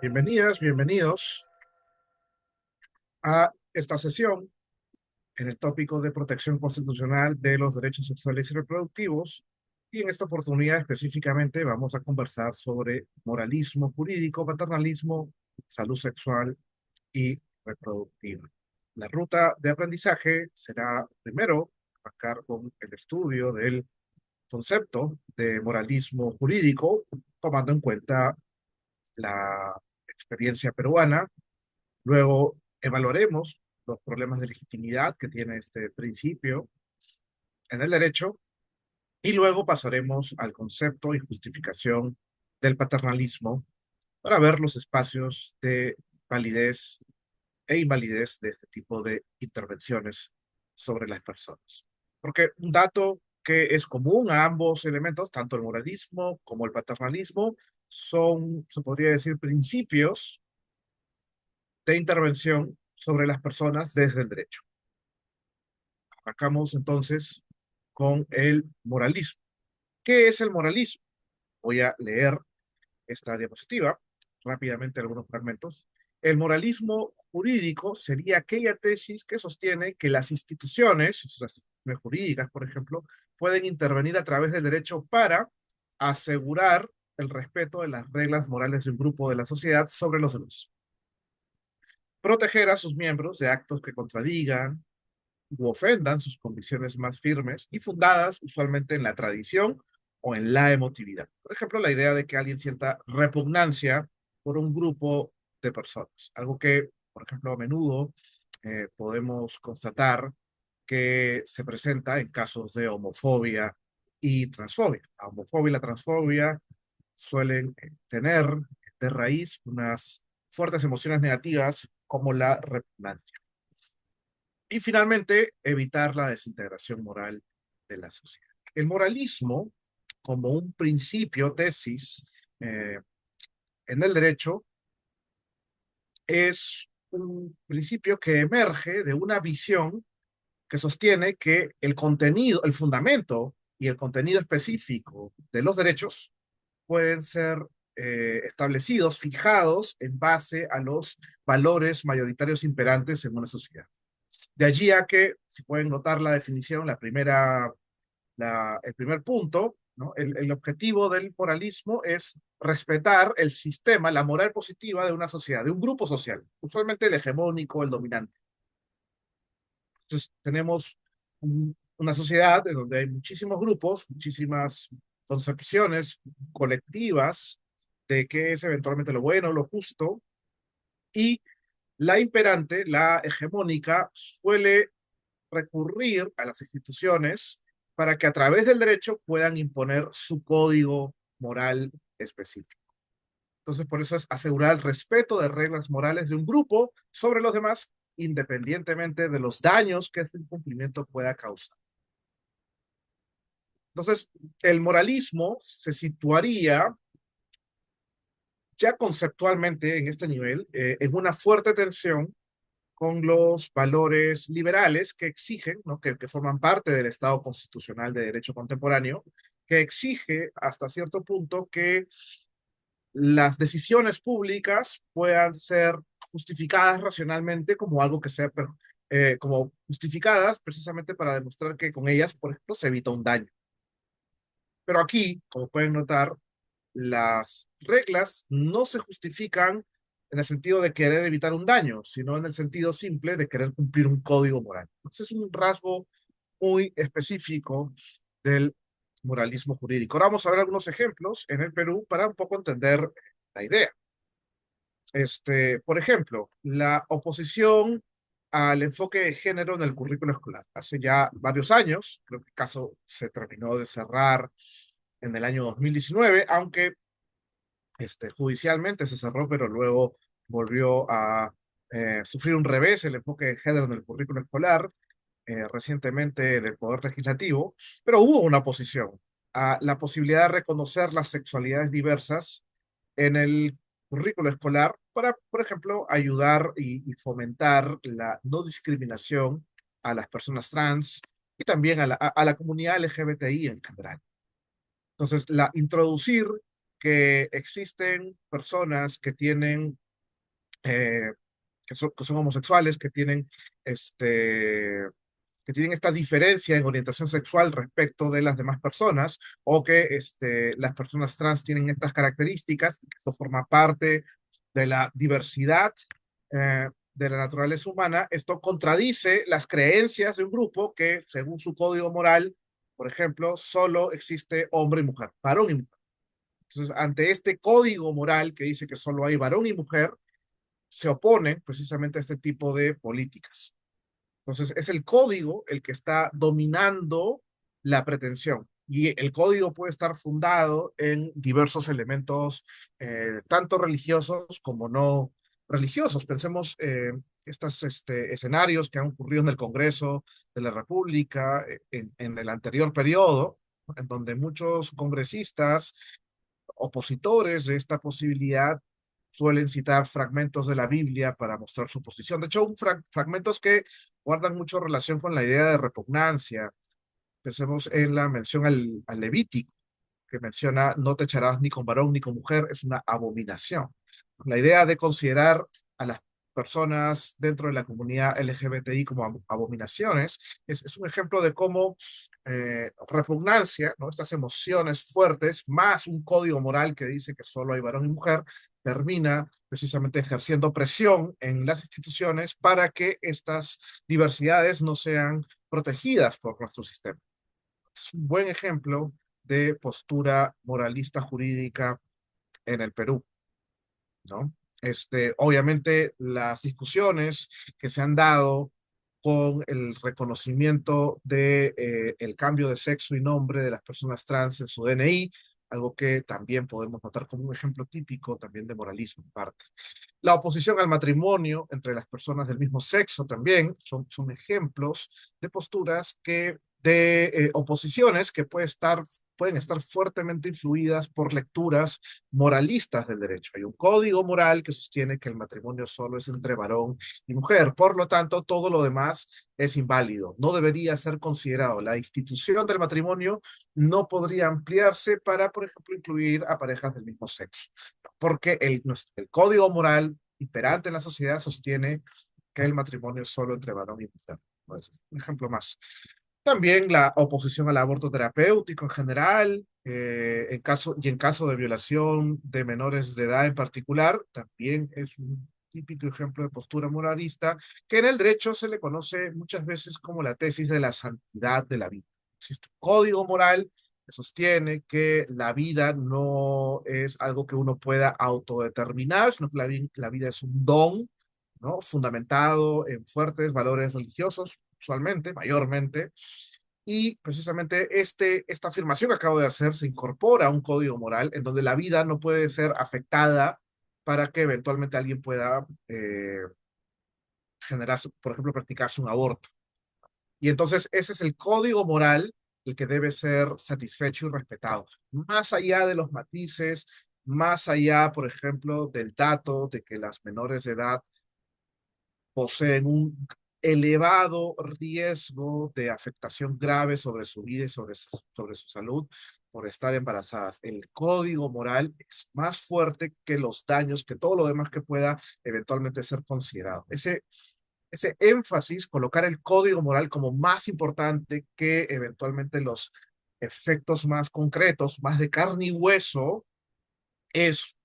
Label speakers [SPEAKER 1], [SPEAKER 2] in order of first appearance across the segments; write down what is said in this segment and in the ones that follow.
[SPEAKER 1] Bienvenidas, bienvenidos a esta sesión en el tópico de protección constitucional de los derechos sexuales y reproductivos. Y en esta oportunidad específicamente vamos a conversar sobre moralismo jurídico, paternalismo, salud sexual y reproductiva. La ruta de aprendizaje será primero arrancar con el estudio del concepto de moralismo jurídico, tomando en cuenta la experiencia peruana. Luego evaluaremos los problemas de legitimidad que tiene este principio en el derecho y luego pasaremos al concepto y justificación del paternalismo para ver los espacios de validez e invalidez de este tipo de intervenciones sobre las personas. Porque un dato que es común a ambos elementos, tanto el moralismo como el paternalismo, son, se podría decir, principios de intervención sobre las personas desde el derecho. Arrancamos entonces con el moralismo. ¿Qué es el moralismo? Voy a leer esta diapositiva, rápidamente algunos fragmentos. El moralismo jurídico sería aquella tesis que sostiene que las instituciones jurídicas, por ejemplo, pueden intervenir a través del derecho para asegurar el respeto de las reglas morales de un grupo de la sociedad sobre los demás. Proteger a sus miembros de actos que contradigan u ofendan sus convicciones más firmes y fundadas usualmente en la tradición o en la emotividad. Por ejemplo, la idea de que alguien sienta repugnancia por un grupo de personas, algo que, por ejemplo, a menudo podemos constatar que se presenta en casos de homofobia y transfobia. La homofobia y la transfobia suelen tener de raíz unas fuertes emociones negativas como la repugnancia. Y finalmente, evitar la desintegración moral de la sociedad. El moralismo, como un principio, tesis, eh, en el derecho, es un principio que emerge de una visión que sostiene que el contenido, el fundamento y el contenido específico de los derechos pueden ser establecidos, fijados en base a los valores mayoritarios imperantes en una sociedad. De allí a que, si pueden notar la definición, el primer punto, ¿no? El objetivo del moralismo es respetar el sistema, la moral positiva de una sociedad, de un grupo social, usualmente el hegemónico, el dominante. Entonces, tenemos una sociedad en donde hay muchísimos grupos, muchísimas concepciones colectivas de qué es eventualmente lo bueno, lo justo, y la imperante, la hegemónica, suele recurrir a las instituciones para que a través del derecho puedan imponer su código moral específico. Entonces, por eso es asegurar el respeto de reglas morales de un grupo sobre los demás, independientemente de los daños que este incumplimiento pueda causar. Entonces, el moralismo se situaría ya conceptualmente en este nivel, en una fuerte tensión con los valores liberales que exigen, ¿no? que forman parte del Estado constitucional de derecho contemporáneo, que exige hasta cierto punto que las decisiones públicas puedan ser justificadas racionalmente como algo que sea, como justificadas precisamente para demostrar que con ellas, por ejemplo, se evita un daño. Pero aquí, como pueden notar, las reglas no se justifican en el sentido de querer evitar un daño, sino en el sentido simple de querer cumplir un código moral. Entonces es un rasgo muy específico del moralismo jurídico. Ahora vamos a ver algunos ejemplos en el Perú para un poco entender la idea. Por ejemplo, la oposición al enfoque de género en el currículo escolar. Hace ya varios años, creo que el caso se terminó de cerrar en el año 2019, aunque judicialmente se cerró, pero luego volvió a sufrir un revés el enfoque de género en el currículo escolar, recientemente del Poder Legislativo, pero hubo una oposición a la posibilidad de reconocer las sexualidades diversas en el currículo escolar para, por ejemplo, ayudar y fomentar la no discriminación a las personas trans y también a la comunidad LGBTI en general. Entonces, introducir que existen personas que tienen, eh, que son homosexuales, este, que tienen esta diferencia en orientación sexual respecto de las demás personas, o que las personas trans tienen estas características, que esto forma parte de la diversidad de la naturaleza humana. Esto contradice las creencias de un grupo que, según su código moral, por ejemplo, solo existe hombre y mujer, varón y mujer. Entonces, ante este código moral que dice que solo hay varón y mujer, se oponen precisamente a este tipo de políticas. Entonces, es el código el que está dominando la pretensión. Y el código puede estar fundado en diversos elementos, tanto religiosos como no religiosos. Pensemos estos escenarios que han ocurrido en el Congreso de la República en el anterior periodo, en donde muchos congresistas opositores de esta posibilidad suelen citar fragmentos de la Biblia para mostrar su posición. De hecho, fragmentos que guardan mucho relación con la idea de repugnancia. Pensemos en la mención al Levítico, que menciona no te echarás ni con varón ni con mujer, es una abominación. La idea de considerar a las personas dentro de la comunidad LGBTI como abominaciones es un ejemplo de cómo repugnancia, ¿no? Estas emociones fuertes, más un código moral que dice que solo hay varón y mujer, termina precisamente ejerciendo presión en las instituciones para que estas diversidades no sean protegidas por nuestro sistema. Es un buen ejemplo de postura moralista jurídica en el Perú, ¿no? Obviamente las discusiones que se han dado con el reconocimiento de el cambio de sexo y nombre de las personas trans en su DNI, algo que también podemos notar como un ejemplo típico también de moralismo en parte. La oposición al matrimonio entre las personas del mismo sexo también son ejemplos de posturas de oposiciones que pueden estar fuertemente influidas por lecturas moralistas del derecho. Hay un código moral que sostiene que el matrimonio solo es entre varón y mujer. Por lo tanto, todo lo demás es inválido. No debería ser considerado. La institución del matrimonio no podría ampliarse para, por ejemplo, incluir a parejas del mismo sexo, porque el código moral imperante en la sociedad sostiene que el matrimonio es solo entre varón y mujer. Pues, un ejemplo más. También la oposición al aborto terapéutico en general, en caso de violación de menores de edad en particular, también es un típico ejemplo de postura moralista que en el derecho se le conoce muchas veces como la tesis de la santidad de la vida. Existe un código moral que sostiene que la vida no es algo que uno pueda autodeterminar, sino que la vida es un don, ¿no? Fundamentado en fuertes valores religiosos, usualmente, mayormente, y precisamente esta afirmación que acabo de hacer se incorpora a un código moral en donde la vida no puede ser afectada para que eventualmente alguien pueda generar, por ejemplo, practicarse un aborto. Y entonces ese es el código moral el que debe ser satisfecho y respetado. Más allá de los matices, más allá, por ejemplo, del dato de que las menores de edad poseen un elevado riesgo de afectación grave sobre su vida y sobre su salud por estar embarazadas. El código moral es más fuerte que los daños, que todo lo demás que pueda eventualmente ser considerado. Ese énfasis, colocar el código moral como más importante que eventualmente los efectos más concretos, más de carne y hueso, es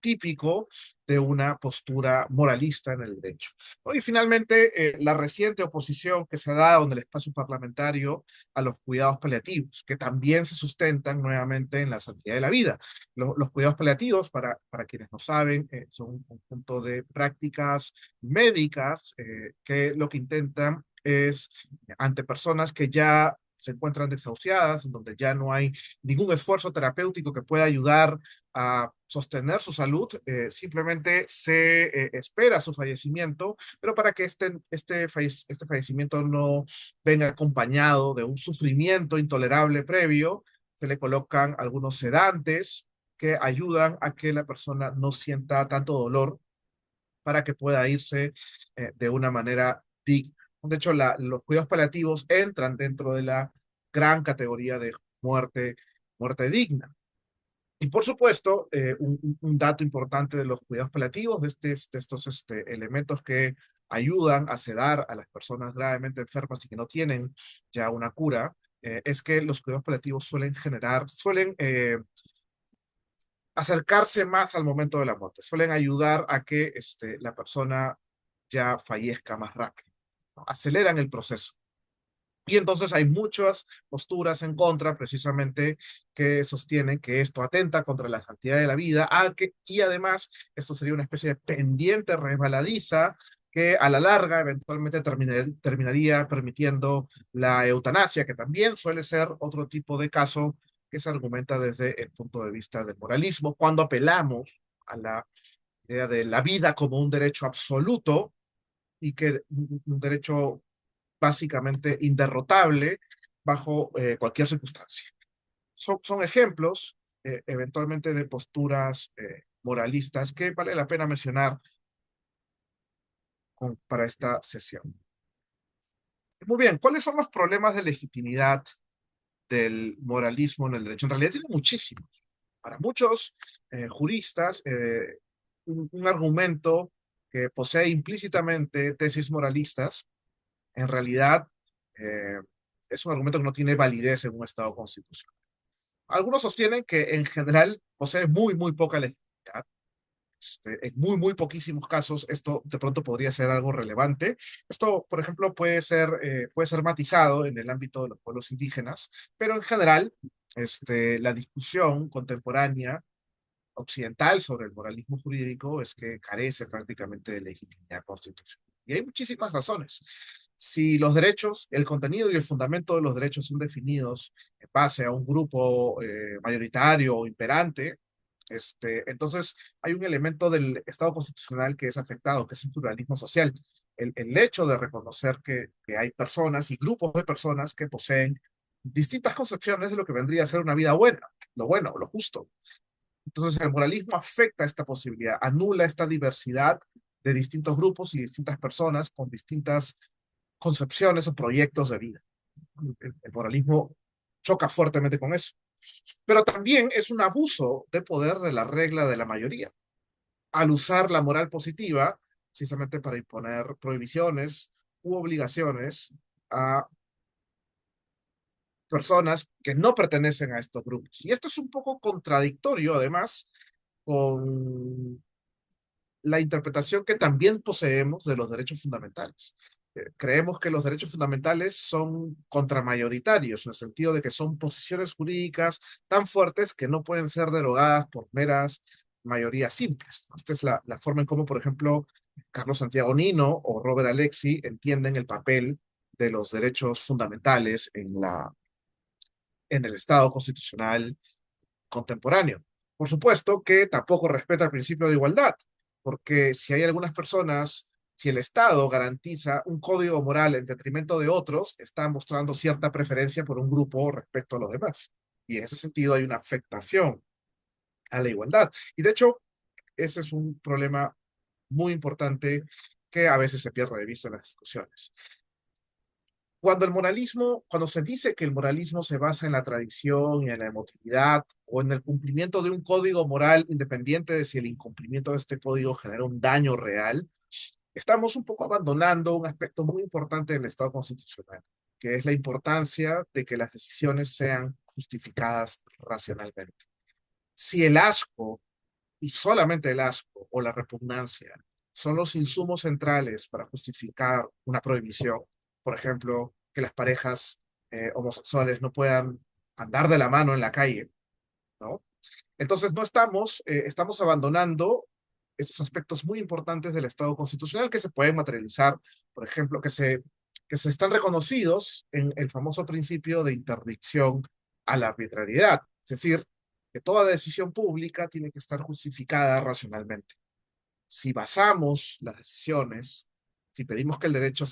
[SPEAKER 1] típico de una postura moralista en el derecho. ¿No? Y finalmente, la reciente oposición que se ha dado en el espacio parlamentario a los cuidados paliativos, que también se sustentan nuevamente en la santidad de la vida. Los cuidados paliativos, para quienes no saben, son un conjunto de prácticas médicas que lo que intentan es, ante personas que ya se encuentran desahuciadas, en donde ya no hay ningún esfuerzo terapéutico que pueda ayudar a sostener su salud, simplemente se espera su fallecimiento, pero para que este fallecimiento no venga acompañado de un sufrimiento intolerable previo, se le colocan algunos sedantes que ayudan a que la persona no sienta tanto dolor para que pueda irse de una manera digna. De hecho, los cuidados paliativos entran dentro de la gran categoría de muerte digna. Y por supuesto, un dato importante de los cuidados paliativos, de estos elementos que ayudan a sedar a las personas gravemente enfermas y que no tienen ya una cura, es que los cuidados paliativos suelen acercarse más al momento de la muerte, suelen ayudar a que la persona ya fallezca más rápido, ¿no? Aceleran el proceso. Y entonces hay muchas posturas en contra, precisamente, que sostienen que esto atenta contra la santidad de la vida, y además esto sería una especie de pendiente resbaladiza que a la larga eventualmente terminaría permitiendo la eutanasia, que también suele ser otro tipo de caso que se argumenta desde el punto de vista del moralismo, cuando apelamos a la idea de la vida como un derecho absoluto y que un derecho básicamente inderrotable bajo cualquier circunstancia. Son ejemplos eventualmente de posturas moralistas que vale la pena mencionar para esta sesión. Muy bien, ¿cuáles son los problemas de legitimidad del moralismo en el derecho? En realidad tiene muchísimos. Para muchos juristas, un argumento que posee implícitamente tesis moralistas en realidad eh, es un argumento que no tiene validez en un Estado constitucional. Algunos sostienen que en general posee muy poca legitimidad. En muy poquísimos casos esto de pronto podría ser algo relevante. Esto, por ejemplo, puede ser matizado en el ámbito de los pueblos indígenas, pero en general la discusión contemporánea occidental sobre el moralismo jurídico es que carece prácticamente de legitimidad constitucional. Y hay muchísimas razones. Si los derechos, el contenido y el fundamento de los derechos son definidos en base a un grupo mayoritario o imperante, entonces hay un elemento del Estado constitucional que es afectado, que es el pluralismo social. El hecho de reconocer que hay personas y grupos de personas que poseen distintas concepciones de lo que vendría a ser una vida buena, lo justo. Entonces el moralismo afecta esta posibilidad, anula esta diversidad de distintos grupos y distintas personas con distintas concepciones o proyectos de vida. El moralismo choca fuertemente con eso. Pero también es un abuso de poder de la regla de la mayoría, al usar la moral positiva precisamente para imponer prohibiciones u obligaciones a personas que no pertenecen a estos grupos. Y esto es un poco contradictorio, además, con la interpretación que también poseemos de los derechos fundamentales. Creemos que los derechos fundamentales son contramayoritarios, en el sentido de que son posiciones jurídicas tan fuertes que no pueden ser derogadas por meras mayorías simples. Esta es la forma en cómo, por ejemplo, Carlos Santiago Nino o Robert Alexi entienden el papel de los derechos fundamentales en el Estado constitucional contemporáneo. Por supuesto que tampoco respeta el principio de igualdad, porque si hay algunas personas, si el Estado garantiza un código moral en detrimento de otros, está mostrando cierta preferencia por un grupo respecto a los demás. Y en ese sentido hay una afectación a la igualdad. Y de hecho, ese es un problema muy importante que a veces se pierde de vista en las discusiones. Cuando se dice que el moralismo se basa en la tradición y en la emotividad o en el cumplimiento de un código moral independiente de si el incumplimiento de este código genera un daño real, estamos un poco abandonando un aspecto muy importante del Estado constitucional, que es la importancia de que las decisiones sean justificadas racionalmente. Si el asco, y solamente el asco o la repugnancia, son los insumos centrales para justificar una prohibición, por ejemplo, que las parejas homosexuales no puedan andar de la mano en la calle, ¿no? Entonces no estamos abandonando estos aspectos muy importantes del Estado constitucional que se pueden materializar, por ejemplo, que se están reconocidos en el famoso principio de interdicción a la arbitrariedad, es decir, que toda decisión pública tiene que estar justificada racionalmente. Si basamos las decisiones, si pedimos que el derecho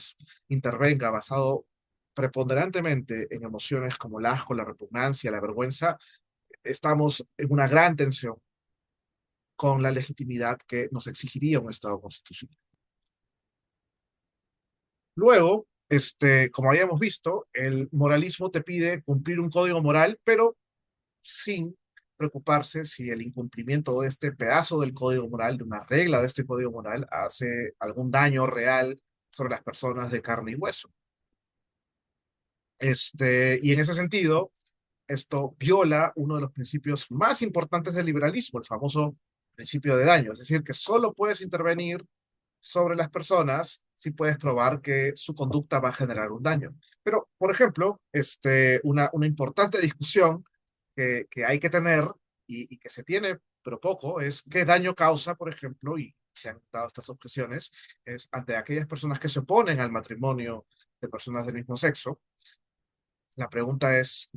[SPEAKER 1] intervenga basado preponderantemente en emociones como el asco, la repugnancia, la vergüenza, estamos en una gran tensión con la legitimidad que nos exigiría un Estado constitucional. Luego, como habíamos visto, el moralismo te pide cumplir un código moral, pero sin preocuparse si el incumplimiento de este pedazo del código moral, de una regla de este código moral, hace algún daño real sobre las personas de carne y hueso. Y en ese sentido, esto viola uno de los principios más importantes del liberalismo, el famoso principio de daño. Es decir, que solo puedes intervenir sobre las personas si puedes probar que su conducta va a generar un daño. Pero, por ejemplo, una importante discusión que hay que tener y que se tiene, pero poco, es qué daño causa, por ejemplo, y se han dado estas objeciones, es ante aquellas personas que se oponen al matrimonio de personas del mismo sexo. La pregunta es,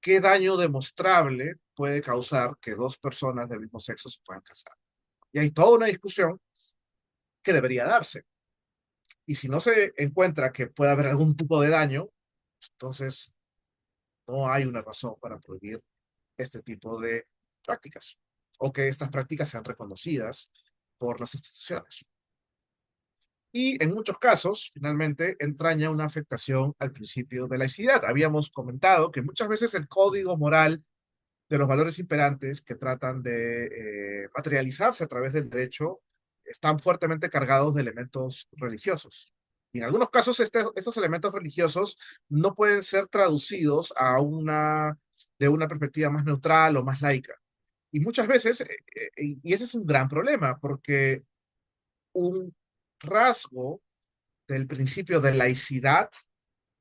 [SPEAKER 1] ¿qué daño demostrable puede causar que dos personas del mismo sexo se puedan casar? Y hay toda una discusión que debería darse. Y si no se encuentra que pueda haber algún tipo de daño, entonces no hay una razón para prohibir este tipo de prácticas o que estas prácticas sean reconocidas por las instituciones. Y en muchos casos, finalmente, entraña una afectación al principio de laicidad. Habíamos comentado que muchas veces el código moral de los valores imperantes que tratan de materializarse a través del derecho están fuertemente cargados de elementos religiosos. Y en algunos casos estos elementos religiosos no pueden ser traducidos de una perspectiva más neutral o más laica. Y muchas veces, y ese es un gran problema, porque un rasgo del principio de laicidad,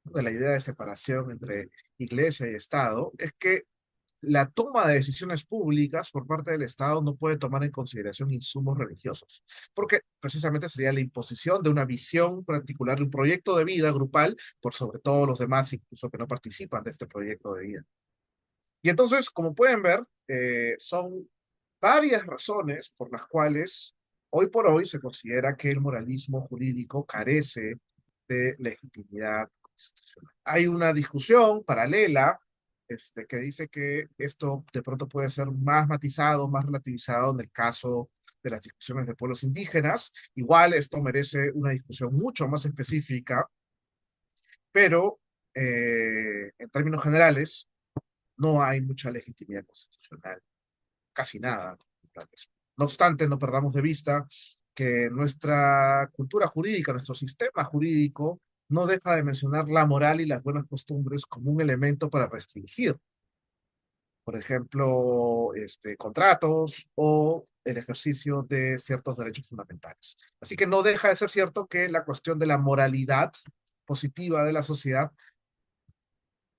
[SPEAKER 1] de la idea de separación entre iglesia y Estado, es que la toma de decisiones públicas por parte del Estado no puede tomar en consideración insumos religiosos, porque precisamente sería la imposición de una visión particular, de un proyecto de vida grupal por sobre todos los demás, incluso que no participan de este proyecto de vida. Y entonces, como pueden ver, son varias razones por las cuales hoy por hoy se considera que el moralismo jurídico carece de legitimidad constitucional. Hay una discusión paralela que dice que esto de pronto puede ser más matizado, más relativizado en el caso de las discusiones de pueblos indígenas. Igual esto merece una discusión mucho más específica, pero en términos generales no hay mucha legitimidad constitucional, casi nada. No obstante, no perdamos de vista que nuestra cultura jurídica, nuestro sistema jurídico, no deja de mencionar la moral y las buenas costumbres como un elemento para restringir, por ejemplo, contratos o el ejercicio de ciertos derechos fundamentales. Así que no deja de ser cierto que la cuestión de la moralidad positiva de la sociedad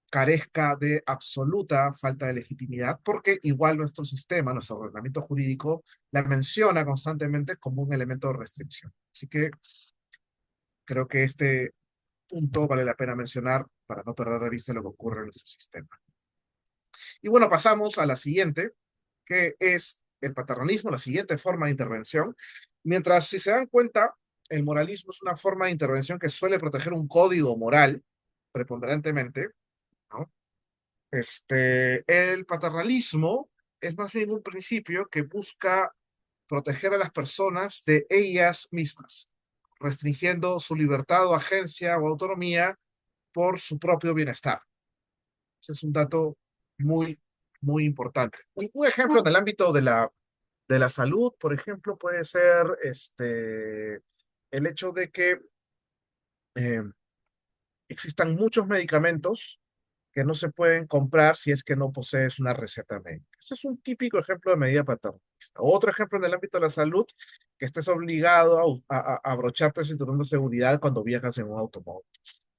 [SPEAKER 1] carezca de absoluta falta de legitimidad, porque igual nuestro sistema, nuestro ordenamiento jurídico, la menciona constantemente como un elemento de restricción. Así que creo que este punto vale la pena mencionar para no perder de vista lo que ocurre en nuestro sistema. Y bueno, pasamos a la siguiente, que es el paternalismo, la siguiente forma de intervención. Mientras, si se dan cuenta, el moralismo es una forma de intervención que suele proteger un código moral preponderantemente, ¿no? El paternalismo es más bien un principio que busca proteger a las personas de ellas mismas, restringiendo su libertad o agencia o autonomía por su propio bienestar. Ese es un dato muy, muy importante. Un ejemplo en el ámbito de la salud, por ejemplo, puede ser el hecho de que eh, existan muchos medicamentos que no se pueden comprar si es que no posees una receta médica. Ese es un típico ejemplo de medida paternalista. Otro ejemplo en el ámbito de la salud, que estés obligado a abrocharte el cinturón de seguridad cuando viajas en un automóvil.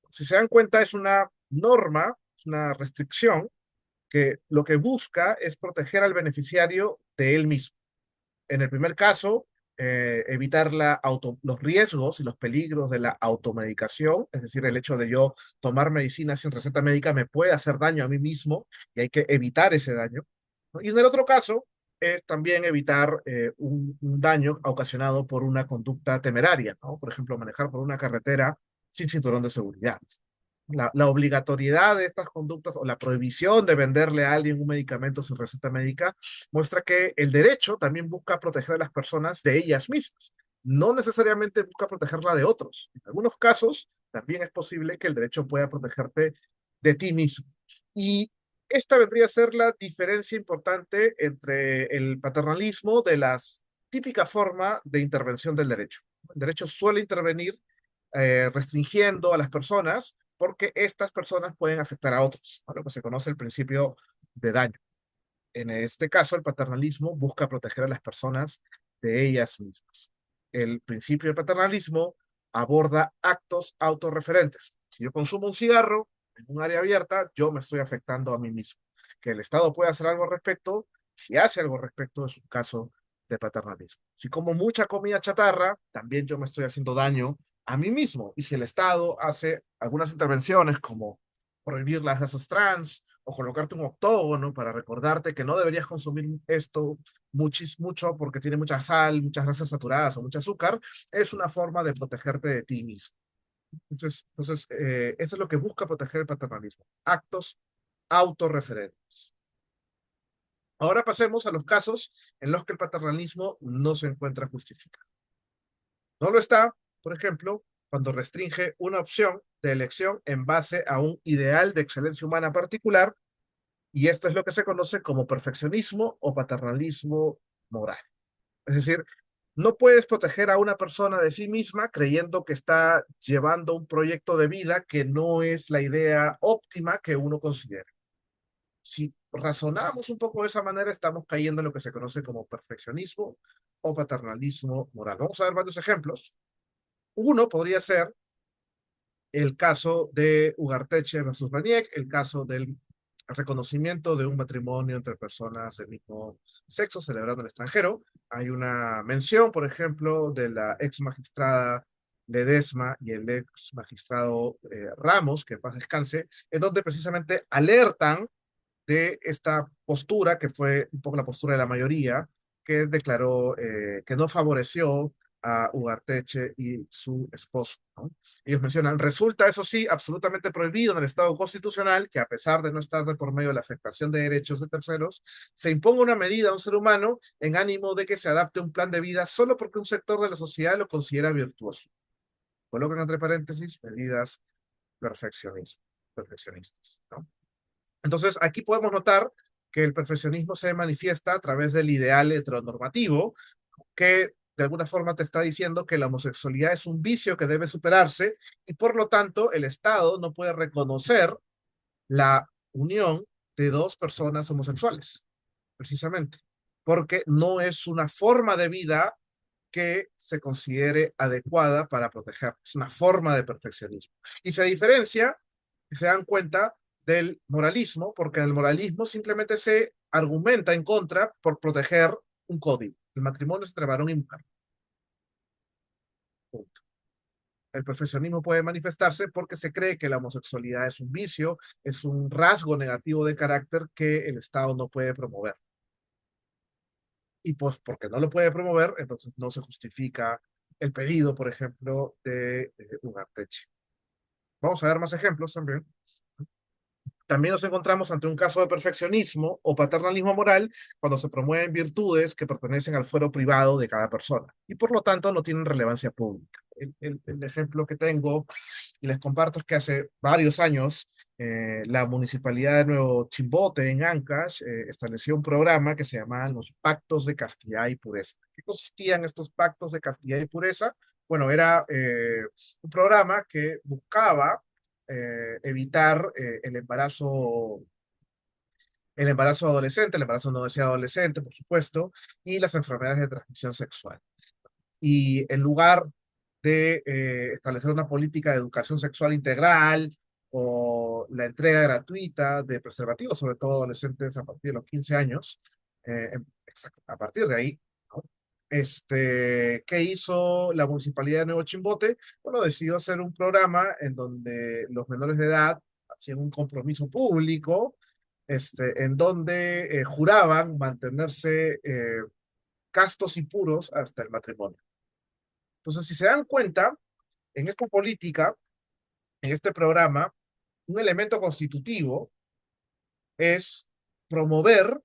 [SPEAKER 1] Si se dan cuenta, es una norma, es una restricción que lo que busca es proteger al beneficiario de él mismo. En el primer caso, evitar los riesgos y los peligros de la automedicación, es decir, el hecho de yo tomar medicina sin receta médica me puede hacer daño a mí mismo y hay que evitar ese daño, ¿no? Y en el otro caso, es también evitar un daño ocasionado por una conducta temeraria, ¿no? Por ejemplo, manejar por una carretera sin cinturón de seguridad. La obligatoriedad de estas conductas o la prohibición de venderle a alguien un medicamento sin receta médica muestra que el derecho también busca proteger a las personas de ellas mismas. No necesariamente busca protegerla de otros. En algunos casos, también es posible que el derecho pueda protegerte de ti mismo. Y Esta vendría a ser la diferencia importante entre el paternalismo de la típica forma de intervención del derecho. El derecho suele intervenir restringiendo a las personas porque estas personas pueden afectar a otros, a lo que se conoce el principio de daño. En este caso, el paternalismo busca proteger a las personas de ellas mismas. El principio de paternalismo aborda actos autorreferentes. Si yo consumo un cigarro en un área abierta, yo me estoy afectando a mí mismo. Que el Estado pueda hacer algo al respecto, si hace algo al respecto, es un caso de paternalismo. Si como mucha comida chatarra, también yo me estoy haciendo daño a mí mismo. Y si el Estado hace algunas intervenciones como prohibir las grasas trans o colocarte un octógono para recordarte que no deberías consumir esto mucho porque tiene mucha sal, muchas grasas saturadas o mucho azúcar, es una forma de protegerte de ti mismo. Entonces, eso es lo que busca proteger el paternalismo. Actos autorreferentes. Ahora pasemos a los casos en los que el paternalismo no se encuentra justificado. No lo está, por ejemplo, cuando restringe una opción de elección en base a un ideal de excelencia humana particular, y esto es lo que se conoce como perfeccionismo o paternalismo moral. Es decir, no puedes proteger a una persona de sí misma creyendo que está llevando un proyecto de vida que no es la idea óptima que uno considera. Si razonamos un poco de esa manera, estamos cayendo en lo que se conoce como perfeccionismo o paternalismo moral. Vamos a ver varios ejemplos. Uno podría ser el caso de Ugarteche versus Ranieri, el caso del reconocimiento de un matrimonio entre personas del mismo sexo celebrado en el extranjero. Hay una mención, por ejemplo, de la ex magistrada Ledesma y el ex magistrado Ramos, que en paz descanse, en donde precisamente alertan de esta postura, que fue un poco la postura de la mayoría, que declaró que no favoreció a Ugarteche y su esposo, ¿no? Ellos mencionan, resulta, eso sí, absolutamente prohibido en el Estado constitucional que a pesar de no estar de por medio de la afectación de derechos de terceros, se imponga una medida a un ser humano en ánimo de que se adapte a un plan de vida solo porque un sector de la sociedad lo considera virtuoso. Colocan entre paréntesis medidas perfeccionistas, ¿no? Entonces, aquí podemos notar que el perfeccionismo se manifiesta a través del ideal heteronormativo, que de alguna forma te está diciendo que la homosexualidad es un vicio que debe superarse y por lo tanto el Estado no puede reconocer la unión de dos personas homosexuales, precisamente, porque no es una forma de vida que se considere adecuada para proteger. Es una forma de perfeccionismo. Y se diferencia, si se dan cuenta, del moralismo, porque en el moralismo simplemente se argumenta en contra por proteger un código. El matrimonio es entre varón y mujer. Punto. El perfeccionismo puede manifestarse porque se cree que la homosexualidad es un vicio, es un rasgo negativo de carácter que el Estado no puede promover. Y pues porque no lo puede promover, entonces no se justifica el pedido, por ejemplo, de Ugarteche. Vamos a ver más ejemplos también. También nos encontramos ante un caso de perfeccionismo o paternalismo moral cuando se promueven virtudes que pertenecen al fuero privado de cada persona y por lo tanto no tienen relevancia pública. El ejemplo que tengo y les comparto es que hace varios años la municipalidad de Nuevo Chimbote en Ancash estableció un programa que se llamaban los Pactos de Castidad y Pureza. ¿Qué consistían estos pactos de castidad y pureza? Bueno, era un programa que buscaba evitar el embarazo adolescente, el embarazo no deseado adolescente, por supuesto, y las enfermedades de transmisión sexual. Y en lugar de establecer una política de educación sexual integral o la entrega gratuita de preservativos, sobre todo adolescentes a partir de los 15 años, exacto, a partir de ahí, ¿no? ¿Qué hizo la Municipalidad de Nuevo Chimbote? Bueno, decidió hacer un programa en donde los menores de edad hacían un compromiso público, en donde juraban mantenerse castos y puros hasta el matrimonio. Entonces, si se dan cuenta, en esta política, en este programa, un elemento constitutivo es promover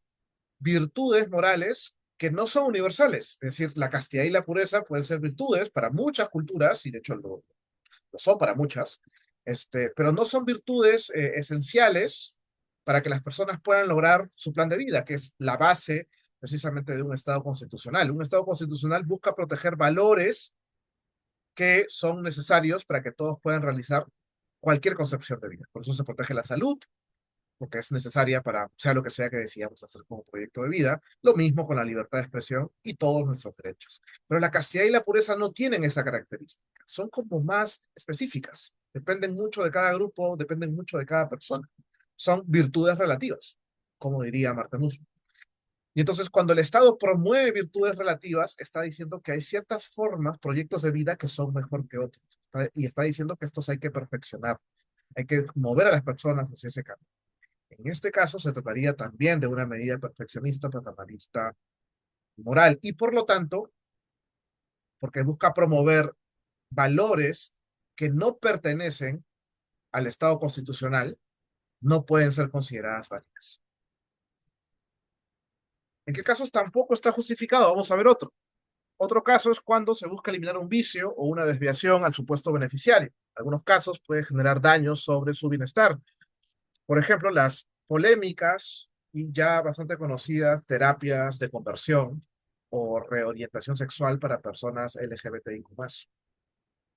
[SPEAKER 1] virtudes morales que no son universales. Es decir, la castidad y la pureza pueden ser virtudes para muchas culturas, y de hecho lo son para muchas, pero no son virtudes esenciales para que las personas puedan lograr su plan de vida, que es la base precisamente de un Estado constitucional. Un Estado constitucional busca proteger valores que son necesarios para que todos puedan realizar cualquier concepción de vida. Por eso se protege la salud, porque es necesaria para sea lo que sea que decidamos hacer como proyecto de vida. Lo mismo con la libertad de expresión y todos nuestros derechos. Pero la castidad y la pureza no tienen esa característica. Son como más específicas. Dependen mucho de cada grupo, dependen mucho de cada persona. Son virtudes relativas, como diría Marta Nussbaum. Y entonces cuando el Estado promueve virtudes relativas, está diciendo que hay ciertas formas, proyectos de vida que son mejor que otros. Y está diciendo que estos hay que perfeccionar, hay que mover a las personas hacia ese camino. En este caso se trataría también de una medida perfeccionista, paternalista, moral, y por lo tanto, porque busca promover valores que no pertenecen al Estado constitucional, no pueden ser consideradas válidas. ¿En qué casos tampoco está justificado? Vamos a ver otro. Otro caso es cuando se busca eliminar un vicio o una desviación al supuesto beneficiario. En algunos casos puede generar daños sobre su bienestar. Por ejemplo, las polémicas y ya bastante conocidas terapias de conversión o reorientación sexual para personas LGBTIQ+.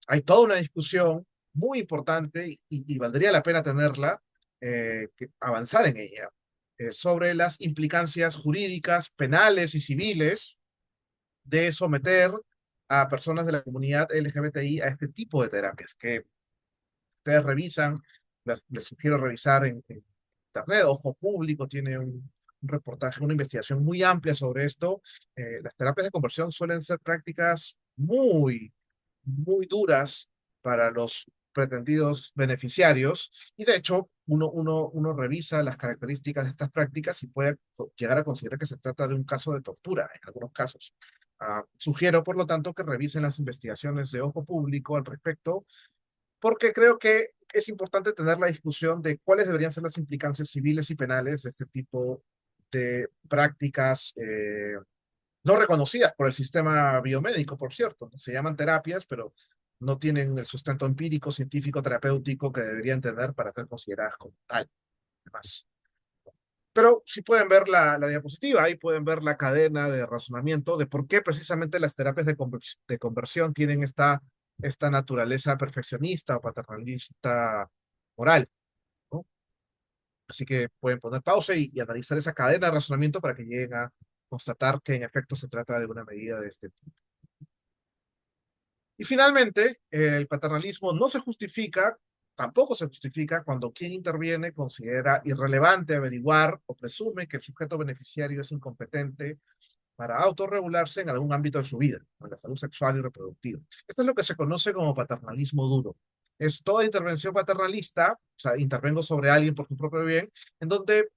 [SPEAKER 1] Hay toda una discusión muy importante y valdría la pena tenerla, avanzar en ella, sobre las implicancias jurídicas, penales y civiles de someter a personas de la comunidad LGBTI a este tipo de terapias, que ustedes revisan, les sugiero revisar en Internet. Ojo Público tiene un reportaje, una investigación muy amplia sobre esto. Las terapias de conversión suelen ser prácticas muy duras para los pretendidos beneficiarios y de hecho uno revisa las características de estas prácticas y puede llegar a considerar que se trata de un caso de tortura en algunos casos. Sugiero, por lo tanto, que revisen las investigaciones de Ojo Público al respecto, porque creo que es importante tener la discusión de cuáles deberían ser las implicancias civiles y penales de este tipo de prácticas no reconocidas por el sistema biomédico, por cierto. Se llaman terapias, pero no tienen el sustento empírico, científico, terapéutico que deberían tener para ser consideradas como tal. Además. Pero sí pueden ver la diapositiva, ahí pueden ver la cadena de razonamiento de por qué precisamente las terapias de conversión tienen esta naturaleza perfeccionista o paternalista moral, ¿no? Así que pueden poner pausa y analizar esa cadena de razonamiento para que lleguen a constatar que en efecto se trata de una medida de este tipo. Y finalmente, el paternalismo no se justifica, tampoco se justifica cuando quien interviene considera irrelevante averiguar o presume que el sujeto beneficiario es incompetente para autorregularse en algún ámbito de su vida, en la salud sexual y reproductiva. Esto es lo que se conoce como paternalismo duro. Es toda intervención paternalista, o sea, intervengo sobre alguien por su propio bien, en donde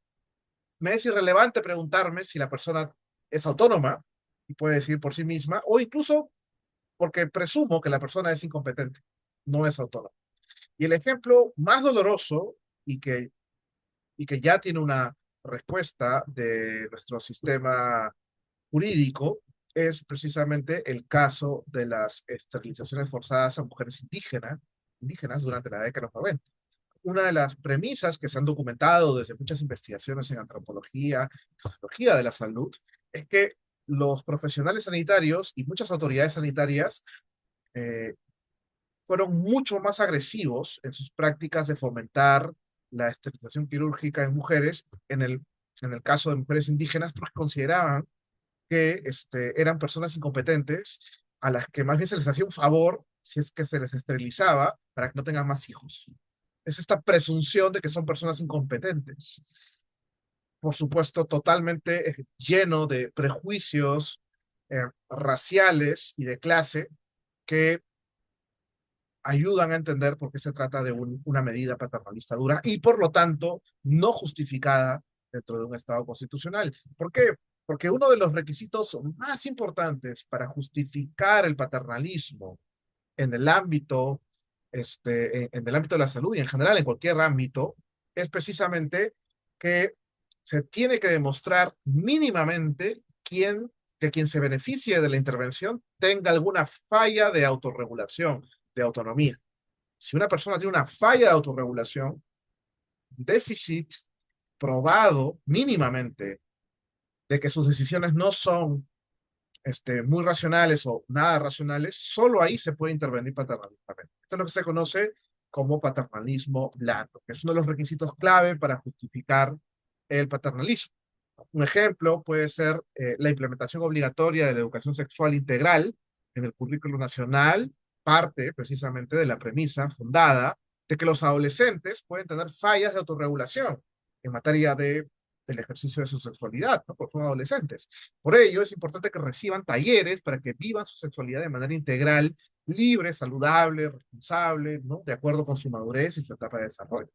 [SPEAKER 1] me es irrelevante preguntarme si la persona es autónoma y puede decir por sí misma, o incluso porque presumo que la persona es incompetente, no es autónoma. Y el ejemplo más doloroso y que ya tiene una respuesta de nuestro sistema jurídico es precisamente el caso de las esterilizaciones forzadas a mujeres indígenas durante la década de los 90. Una de las premisas que se han documentado desde muchas investigaciones en antropología, sociología de la salud, es que los profesionales sanitarios y muchas autoridades sanitarias eh, fueron mucho más agresivos en sus prácticas de fomentar la esterilización quirúrgica en mujeres, en el caso de mujeres indígenas, porque consideraban que eran personas incompetentes a las que más bien se les hacía un favor si es que se les esterilizaba para que no tengan más hijos. Es esta presunción de que son personas incompetentes. Por supuesto, totalmente lleno de prejuicios raciales y de clase que ayudan a entender por qué se trata de una medida paternalista dura y por lo tanto no justificada dentro de un Estado constitucional. ¿Por qué? Porque uno de los requisitos más importantes para justificar el paternalismo en el ámbito, en el ámbito de la salud y en general en cualquier ámbito, es precisamente que se tiene que demostrar mínimamente que quien se beneficie de la intervención tenga alguna falla de autorregulación, de autonomía. Si una persona tiene una falla de autorregulación, déficit probado mínimamente de que sus decisiones no son muy racionales o nada racionales, solo ahí se puede intervenir paternalistamente. Esto es lo que se conoce como paternalismo blando, que es uno de los requisitos clave para justificar el paternalismo. Un ejemplo puede ser la implementación obligatoria de la educación sexual integral en el currículo nacional, parte precisamente de la premisa fundada de que los adolescentes pueden tener fallas de autorregulación en materia del ejercicio de su sexualidad, ¿no? Porque son adolescentes. Por ello, es importante que reciban talleres para que vivan su sexualidad de manera integral, libre, saludable, responsable, ¿no? De acuerdo con su madurez y su etapa de desarrollo.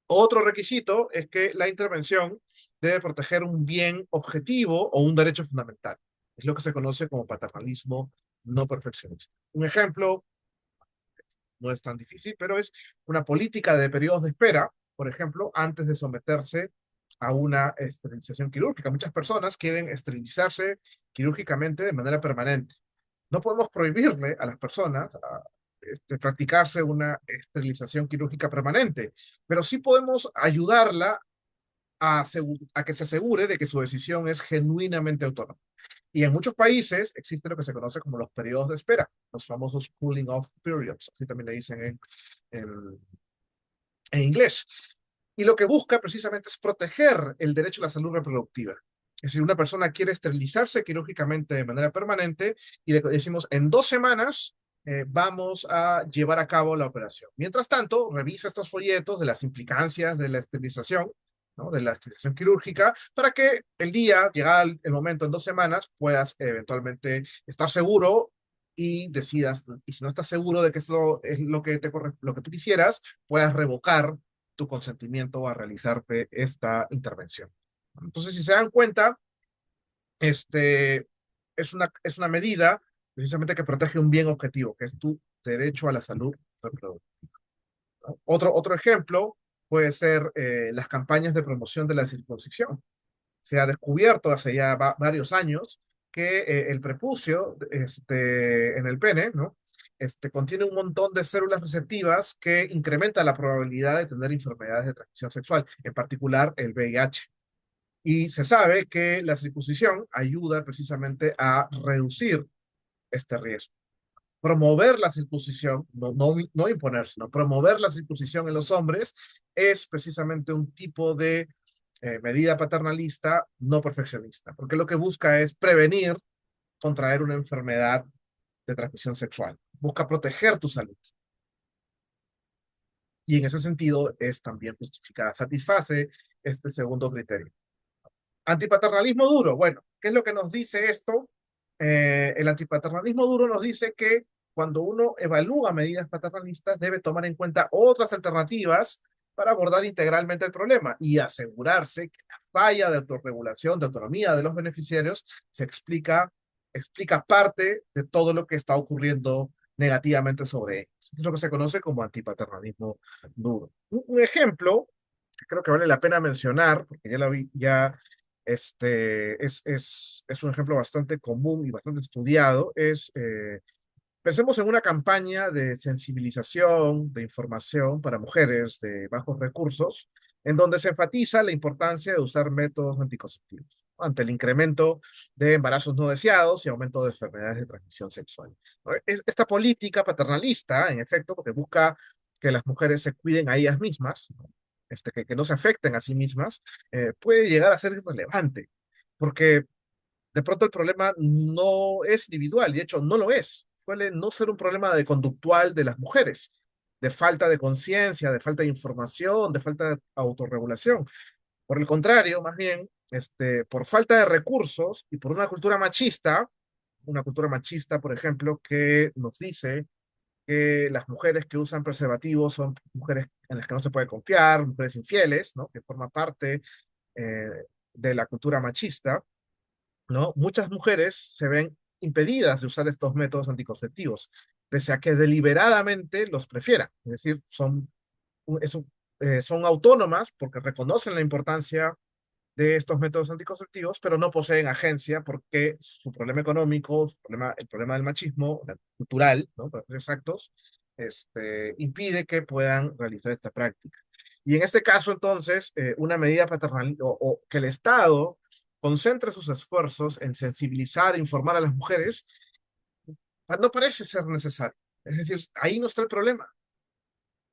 [SPEAKER 1] Otro requisito es que la intervención debe proteger un bien objetivo o un derecho fundamental. Es lo que se conoce como paternalismo no perfeccionista. Un ejemplo, no es tan difícil, pero es una política de periodos de espera, por ejemplo, antes de someterse a una esterilización quirúrgica. Muchas personas quieren esterilizarse quirúrgicamente de manera permanente. No podemos prohibirle a las personas practicarse una esterilización quirúrgica permanente, pero sí podemos ayudarla a que se asegure de que su decisión es genuinamente autónoma. Y en muchos países existe lo que se conoce como los periodos de espera, los famosos cooling off periods, así también le dicen en, en inglés. Y lo que busca precisamente es proteger el derecho a la salud reproductiva. Es decir, una persona quiere esterilizarse quirúrgicamente de manera permanente y le decimos, en 2 semanas vamos a llevar a cabo la operación. Mientras tanto, revisa estos folletos de las implicancias de la esterilización, ¿no? De la esterilización quirúrgica, para que el día, llegado el momento en 2 semanas, puedas eventualmente estar seguro y decidas, y si no estás seguro de que esto es lo que tú quisieras, puedas revocar tu consentimiento a realizarte esta intervención. Entonces, si se dan cuenta, este, es una medida precisamente que protege un bien objetivo, que es tu derecho a la salud reproductiva. ¿No? Otro ejemplo puede ser las campañas de promoción de la circuncisión. Se ha descubierto hace ya varios años que el prepucio en el pene, ¿no? Contiene un montón de células receptivas que incrementan la probabilidad de tener enfermedades de transmisión sexual, en particular el VIH. Y se sabe que la circuncisión ayuda precisamente a reducir este riesgo. Promover la circuncisión, no imponer, sino promover la circuncisión en los hombres es precisamente un tipo de medida paternalista no perfeccionista, porque lo que busca es prevenir contraer una enfermedad de transmisión sexual. Busca proteger tu salud. Y en ese sentido es también justificada. Satisface este segundo criterio. Antipaternalismo duro. Bueno, ¿qué es lo que nos dice esto? El antipaternalismo duro nos dice que cuando uno evalúa medidas paternalistas debe tomar en cuenta otras alternativas para abordar integralmente el problema y asegurarse que la falla de autorregulación, de autonomía de los beneficiarios explica parte de todo lo que está ocurriendo negativamente sobre ellos. Es lo que se conoce como antipaternalismo duro. Un ejemplo que creo que vale la pena mencionar, porque ya lo vi, ya es un ejemplo bastante común y bastante estudiado, pensemos en una campaña de sensibilización, de información para mujeres de bajos recursos, en donde se enfatiza la importancia de usar métodos anticonceptivos ante el incremento de embarazos no deseados y aumento de enfermedades de transmisión sexual. ¿No? Esta política paternalista, en efecto, porque busca que las mujeres se cuiden a ellas mismas, ¿no? Que no se afecten a sí mismas, puede llegar a ser irrelevante, porque de pronto el problema no es individual, y de hecho no lo es. Suele no ser un problema de conductual de las mujeres, de falta de conciencia, de falta de información, de falta de autorregulación. Por el contrario, más bien, por falta de recursos y por una cultura machista, por ejemplo, que nos dice que las mujeres que usan preservativos son mujeres en las que no se puede confiar, mujeres infieles, ¿no? Que forma parte eh, de la cultura machista, ¿no? Muchas mujeres se ven impedidas de usar estos métodos anticonceptivos, pese a que deliberadamente los prefieran. Es decir, son autónomas porque reconocen la importancia de estos métodos anticonceptivos, pero no poseen agencia porque su problema económico, el problema del machismo, cultural, ¿no? Para ser exactos, impide que puedan realizar esta práctica. Y en este caso, entonces, una medida paternal o que el Estado concentre sus esfuerzos en sensibilizar e informar a las mujeres, no parece ser necesario. Es decir, ahí no está el problema.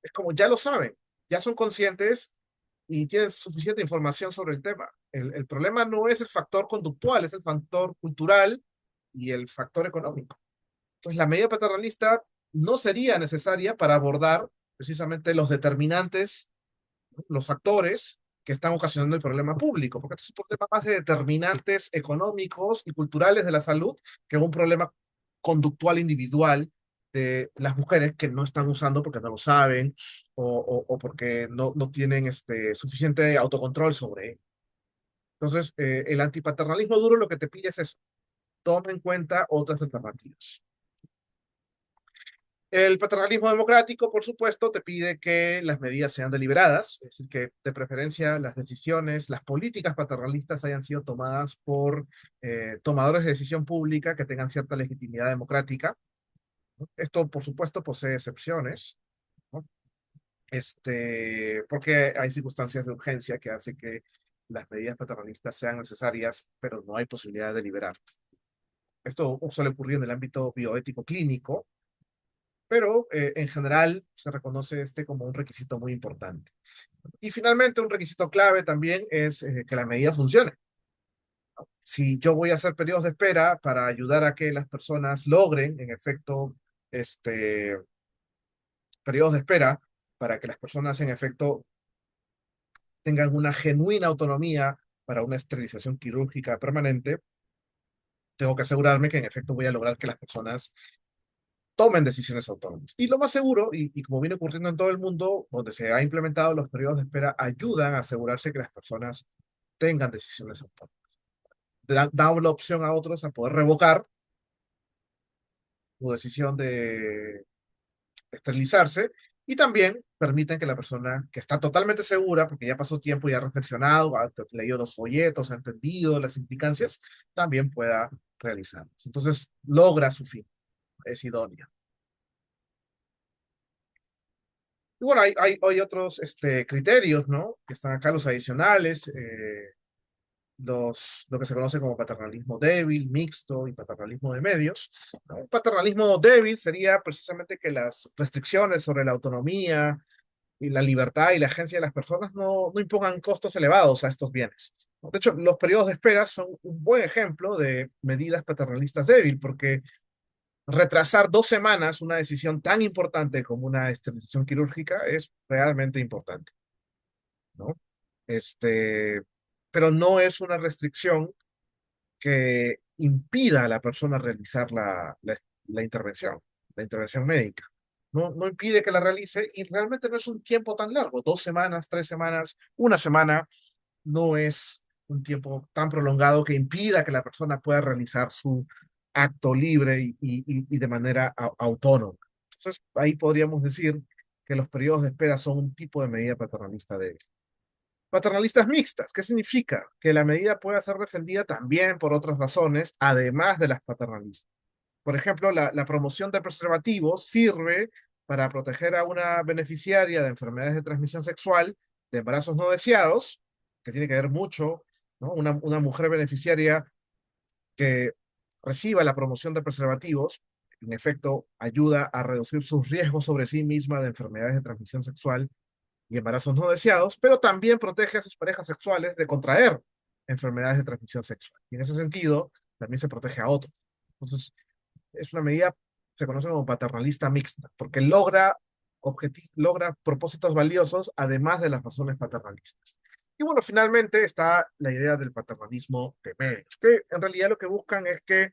[SPEAKER 1] Es como ya lo saben, ya son conscientes y tienen suficiente información sobre el tema. El problema no es el factor conductual, es el factor cultural y el factor económico. Entonces, la medida paternalista no sería necesaria para abordar precisamente los determinantes, los factores que están ocasionando el problema público, porque este es un problema más de determinantes económicos y culturales de la salud que un problema conductual individual de las mujeres que no están usando porque no lo saben o porque no tienen suficiente autocontrol sobre él. Entonces, el antipaternalismo duro lo que te pide es eso, toma en cuenta otras alternativas. El paternalismo democrático, por supuesto, te pide que las medidas sean deliberadas, es decir, que de preferencia las decisiones, las políticas paternalistas hayan sido tomadas por tomadores de decisión pública que tengan cierta legitimidad democrática. ¿No? Esto, por supuesto, posee excepciones, ¿no? Porque hay circunstancias de urgencia que hacen que las medidas paternalistas sean necesarias, pero no hay posibilidad de deliberarlas. Esto suele ocurrir en el ámbito bioético clínico, pero en general se reconoce este como un requisito muy importante. Y finalmente, un requisito clave también es que la medida funcione. Si yo voy a hacer periodos de espera para ayudar a que las personas logren, en efecto, este, periodos de espera, para que las personas, en efecto, tengan una genuina autonomía para una esterilización quirúrgica permanente, tengo que asegurarme que, en efecto, voy a lograr que las personas tomen decisiones autónomas. Y lo más seguro, y como viene ocurriendo en todo el mundo, donde se ha implementado los periodos de espera, ayudan a asegurarse que las personas tengan decisiones autónomas. Da la opción a otros a poder revocar su decisión de esterilizarse y también permiten que la persona que está totalmente segura, porque ya pasó tiempo y ha reflexionado, ha leído los folletos, ha entendido las implicancias, también pueda realizarlos. Entonces, logra su fin, es idónea. Y bueno, hay otros criterios, ¿no? Que están acá los adicionales, lo que se conoce como paternalismo débil, mixto y paternalismo de medios. ¿No? Un paternalismo débil sería precisamente que las restricciones sobre la autonomía y la libertad y la agencia de las personas no impongan costos elevados a estos bienes. ¿No? De hecho, los periodos de espera son un buen ejemplo de medidas paternalistas débil, porque retrasar 2 semanas una decisión tan importante como una esterilización quirúrgica es realmente importante, ¿no? Este, pero no es una restricción que impida a la persona realizar la intervención médica. No impide que la realice y realmente no es un tiempo tan largo, 2 semanas, 3 semanas, una semana, no es un tiempo tan prolongado que impida que la persona pueda realizar su acto libre y de manera autónoma. Entonces, ahí podríamos decir que los periodos de espera son un tipo de medida paternalista débil. Paternalistas mixtas, ¿qué significa? Que la medida pueda ser defendida también por otras razones, además de las paternalistas. Por ejemplo, la promoción de preservativos sirve para proteger a una beneficiaria de enfermedades de transmisión sexual, de embarazos no deseados, que tiene que ver mucho, ¿no? Una mujer beneficiaria que reciba la promoción de preservativos, en efecto, ayuda a reducir sus riesgos sobre sí misma de enfermedades de transmisión sexual y embarazos no deseados, pero también protege a sus parejas sexuales de contraer enfermedades de transmisión sexual. Y en ese sentido, también se protege a otros. Entonces, es una medida, se conoce como paternalista mixta, porque logra propósitos valiosos además de las razones paternalistas. Y bueno, finalmente está la idea del paternalismo de medios, que en realidad lo que buscan es que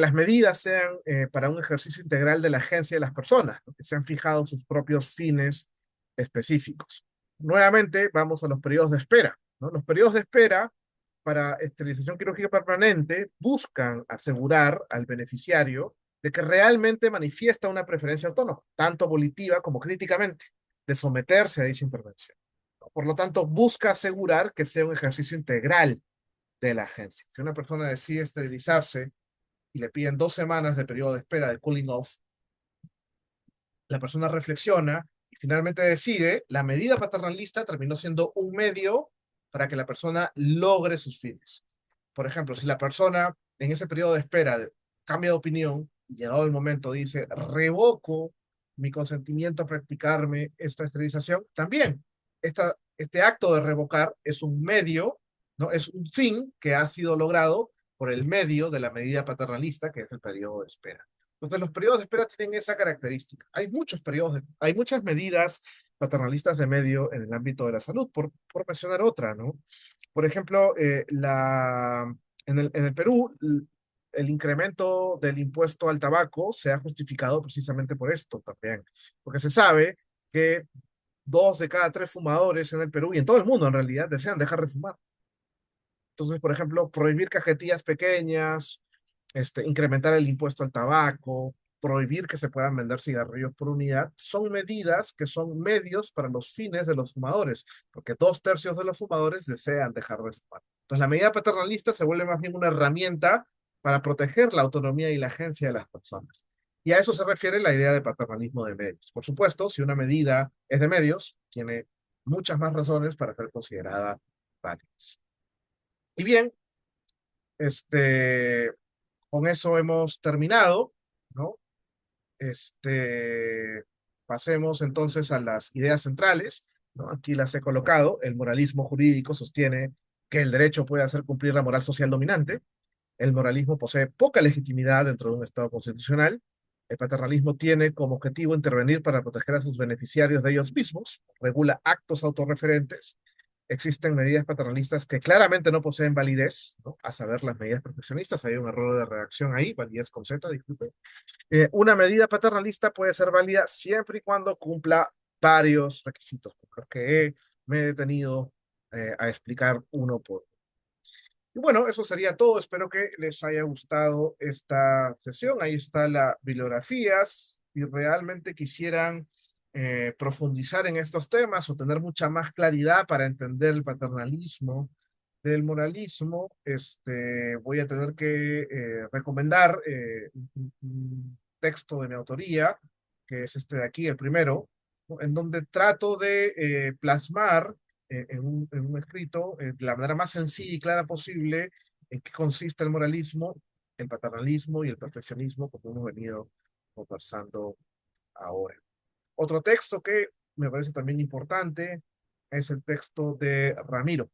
[SPEAKER 1] las medidas sean para un ejercicio integral de la agencia de las personas, ¿no? Que se han fijado sus propios fines específicos. Nuevamente, vamos a los periodos de espera, ¿no? Los periodos de espera para esterilización quirúrgica permanente buscan asegurar al beneficiario de que realmente manifiesta una preferencia autónoma, tanto volitiva como críticamente, de someterse a dicha intervención. Por lo tanto, busca asegurar que sea un ejercicio integral de la agencia. Si una persona decide esterilizarse y le piden 2 semanas de periodo de espera de cooling off, la persona reflexiona y finalmente decide, la medida paternalista terminó siendo un medio para que la persona logre sus fines. Por ejemplo, si la persona en ese periodo de espera cambia de opinión, y llegado el momento dice, revoco mi consentimiento a practicarme esta esterilización, también este acto de revocar es un medio, ¿no? Es un fin que ha sido logrado por el medio de la medida paternalista, que es el periodo de espera. Entonces, los periodos de espera tienen esa característica. Hay muchos hay muchas medidas paternalistas de medio en el ámbito de la salud, por mencionar otra, ¿no? Por ejemplo, en el Perú, el incremento del impuesto al tabaco se ha justificado precisamente por esto también, porque se sabe que 2 de cada 3 fumadores en el Perú y en todo el mundo en realidad desean dejar de fumar. Entonces, por ejemplo, prohibir cajetillas pequeñas, incrementar el impuesto al tabaco, prohibir que se puedan vender cigarrillos por unidad, son medidas que son medios para los fines de los fumadores, porque 2/3 de los fumadores desean dejar de fumar. Entonces, la medida paternalista se vuelve más bien una herramienta para proteger la autonomía y la agencia de las personas. Y a eso se refiere la idea de paternalismo de medios. Por supuesto, si una medida es de medios, tiene muchas más razones para ser considerada válida. Y bien, este, con eso hemos terminado, ¿no? Pasemos entonces a las ideas centrales, ¿no? Aquí las he colocado. El moralismo jurídico sostiene que el derecho puede hacer cumplir la moral social dominante. El moralismo posee poca legitimidad dentro de un Estado constitucional. El paternalismo tiene como objetivo intervenir para proteger a sus beneficiarios de ellos mismos, regula actos autorreferentes. Existen medidas paternalistas que claramente no poseen validez, ¿no? A saber, las medidas proteccionistas. Hay un error de redacción ahí, validez con Z, disculpe. Una medida paternalista puede ser válida siempre y cuando cumpla varios requisitos, porque me he detenido a explicar uno por uno. Y bueno, eso sería todo. Espero que les haya gustado esta sesión. Ahí está la bibliografías. Si realmente quisieran profundizar en estos temas o tener mucha más claridad para entender el paternalismo del moralismo, voy a tener que recomendar un texto de mi autoría, que es este de aquí, el primero, ¿no? En donde trato de plasmar en un escrito de la manera más sencilla y clara posible en qué consiste el moralismo, el paternalismo y el perfeccionismo, como hemos venido conversando ahora. Otro texto que me parece también importante es el texto de Ramiro,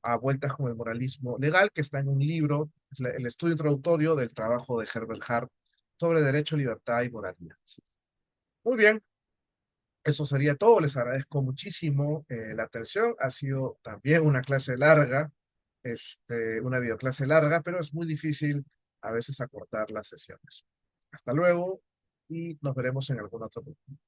[SPEAKER 1] A vueltas con el moralismo legal, que está en un libro, es el estudio introductorio del trabajo de Herbert Hart sobre derecho, libertad y moralidad. Muy bien, eso sería todo. Les agradezco muchísimo la atención. Ha sido también una clase larga, una videoclase larga, pero es muy difícil a veces acortar las sesiones. Hasta luego y nos veremos en algún otro momento.